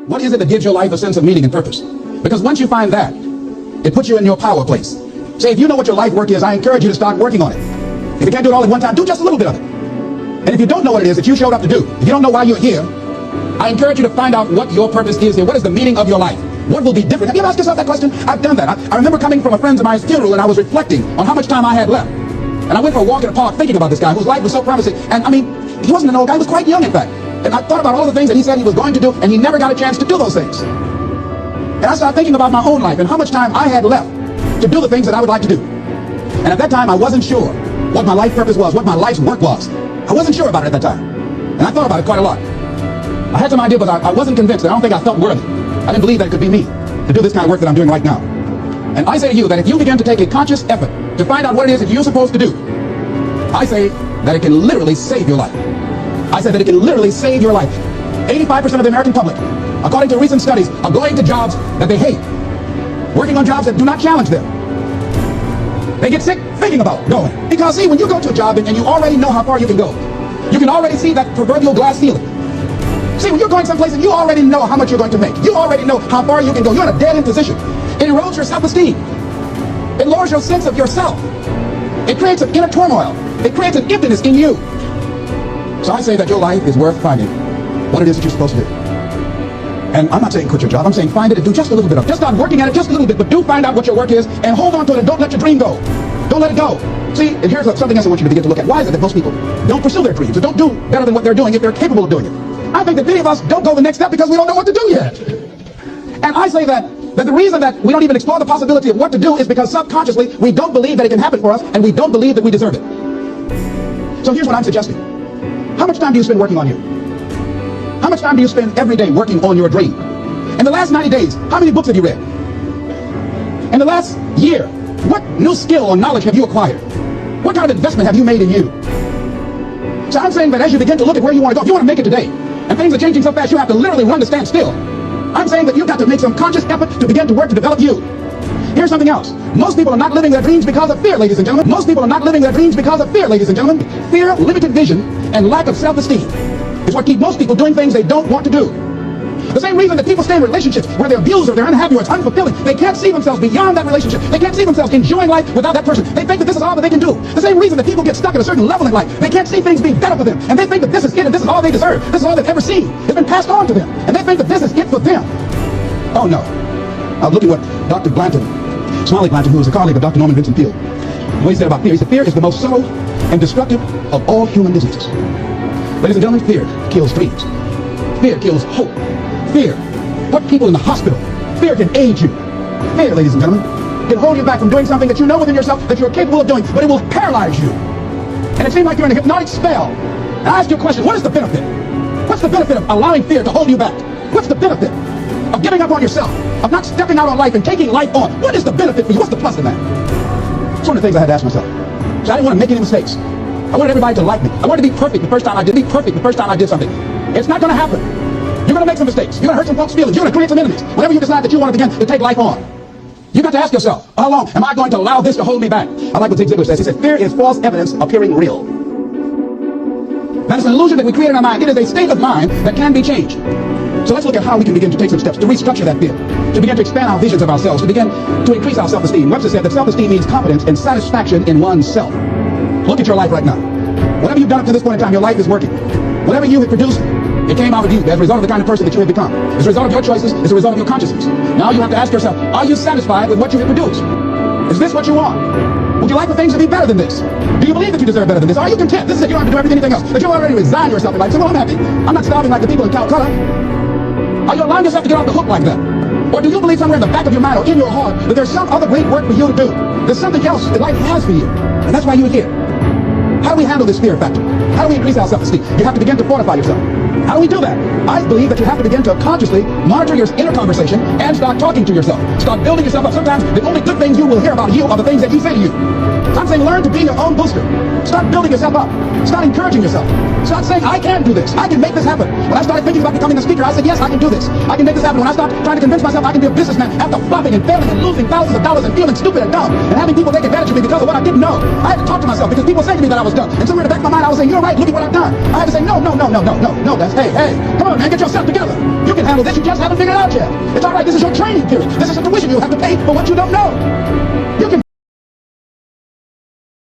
What is it that gives your life a sense of meaning and purpose? Because once you find that, it puts you in your power place. Say, if you know what your life work is, I encourage you to start working on it. If you can't do it all at one time, do just a little bit of it. And if you don't know what it is that you showed up to do, if you don't know why you're here, I encourage you to find out what your purpose is here. What is the meaning of your life? What will be different? Have you ever asked yourself that question? I've done that. I remember coming from a friend of mine's funeral, and I was reflecting on how much time I had left. And I went for a walk in the park thinking about this guy whose life was so promising. And I mean, he wasn't an old guy, he was quite young in fact. And I thought about all the things that he said he was going to do, and he never got a chance to do those things. And I started thinking about my own life and how much time I had left to do the things that I would like to do. And at that time, I wasn't sure what my life purpose was, what my life's work was. I wasn't sure about it at that time. And I thought about it quite a lot. I had some idea, but I wasn't convinced. I don't think I felt worthy. I didn't believe that it could be me to do this kind of work that I'm doing right now. And I say to you that if you begin to take a conscious effort to find out what it is that you're supposed to do, I say that it can literally save your life. I said that it can literally save your life. 85% of the American public, according to recent studies, are going to jobs that they hate, working on jobs that do not challenge them. They get sick thinking about going. Because see, when you go to a job and you already know how far you can go, you can already see that proverbial glass ceiling. See, when you're going someplace and you already know how much you're going to make, you already know how far you can go, you're in a dead-end position. It erodes your self-esteem. It lowers your sense of yourself. It creates an inner turmoil. It creates an emptiness in you. So I say that your life is worth finding what it is that you're supposed to do. And I'm not saying quit your job. I'm saying find it and do just a little bit of it. Just start working at it just a little bit, but do find out what your work is and hold on to it and don't let your dream go. Don't let it go. See, and here's something else I want you to begin to look at. Why is it that most people don't pursue their dreams or don't do better than what they're doing if they're capable of doing it? I think that many of us don't go the next step because we don't know what to do yet. And I say that the reason that we don't even explore the possibility of what to do is because subconsciously we don't believe that it can happen for us and we don't believe that we deserve it. So here's what I'm suggesting. How much time do you spend working on you? How much time do you spend every day working on your dream? In the last 90 days, how many books have you read? In the last year, what new skill or knowledge have you acquired? What kind of investment have you made in you? So I'm saying that as you begin to look at where you want to go, if you want to make it today, and things are changing so fast you have to literally run to stand still, I'm saying that you've got to make some conscious effort to begin to work to develop you. Here's something else. Most people are not living their dreams because of fear, ladies and gentlemen. Most people are not living their dreams because of fear, ladies and gentlemen. Fear, limited vision, and lack of self-esteem is what keep most people doing things they don't want to do. The same reason that people stay in relationships where they're abused or they're unhappy or it's unfulfilling. They can't see themselves beyond that relationship. They can't see themselves enjoying life without that person. They think that this is all that they can do. The same reason that people get stuck at a certain level in life. They can't see things being better for them. And they think that this is it and this is all they deserve. This is all they've ever seen. It's been passed on to them. And they think that this is it for them. Oh no. I was looking at what Dr. Blanton, Smiley Blanton, who was a colleague of Dr. Norman Vincent Peale, what he said about fear. He said fear is the most subtle and destructive of all human diseases. Ladies and gentlemen, fear kills dreams. Fear kills hope. Fear put people in the hospital. Fear can aid you. Fear, ladies and gentlemen, can hold you back from doing something that you know within yourself that you're capable of doing, but it will paralyze you. And it seems like you're in a hypnotic spell. And I ask you a question, what is the benefit? What's the benefit of allowing fear to hold you back? What's the benefit of giving up on yourself, of not stepping out on life and taking life on? What is the benefit for you? What's the plus in that? It's one of the things I had to ask myself. So I didn't want to make any mistakes. I wanted everybody to like me. I wanted to be perfect the first time I did something. It's not going to happen. You're going to make some mistakes. You're going to hurt some folks' feelings. You're going to create some enemies. Whenever you decide that you want to begin to take life on, you've got to ask yourself, how long am I going to allow this to hold me back? I like what Zig Ziglar says. He said, fear is false evidence appearing real. That is an illusion that we create in our mind. It is a state of mind that can be changed. So let's look at how we can begin to take some steps to restructure that fear, to begin to expand our visions of ourselves, to begin to increase our self-esteem. Webster said that self-esteem means confidence and satisfaction in oneself. Look at your life right now. Whatever you've done up to this point in time, your life is working. Whatever you have produced, it came out of you as a result of the kind of person that you have become. As a result of your choices, as a result of your consciousness. Now you have to ask yourself, are you satisfied with what you have produced? Is this what you want? Would you like for things to be better than this? Do you believe that you deserve better than this? Are you content? This is it. You don't have to do anything else. That you already resign yourself in life. So, well, I'm happy. I'm not starving like the people in Calcutta. Are you allowing yourself to get off the hook like that? Or do you believe somewhere in the back of your mind or in your heart that there's some other great work for you to do? There's something else that life has for you. And that's why you're here. How do we handle this fear factor? How do we increase our self-esteem? You have to begin to fortify yourself. How do we do that? I believe that you have to begin to consciously monitor your inner conversation and start talking to yourself. Start building yourself up. Sometimes the only good things you will hear about you are the things that you say to you. So I'm saying learn to be your own booster. Start building yourself up. Start encouraging yourself. Start saying, I can do this. I can make this happen. When I started thinking about becoming a speaker, I said, yes, I can do this. I can make this happen. When I started trying to convince myself I can be a businessman after flopping and failing and losing thousands of dollars and feeling stupid and dumb and having people take advantage of me because of what I didn't know, I had to talk to myself because people were saying to me that I was dumb. And somewhere in the back of my mind, I was saying, you're right, look at what I've done. I had to say, no, that says, hey, come on, man, get yourself together. You can handle this. You just haven't figured it out yet. It's all right. This is your training period. This is a tuition you have to pay for what you don't know.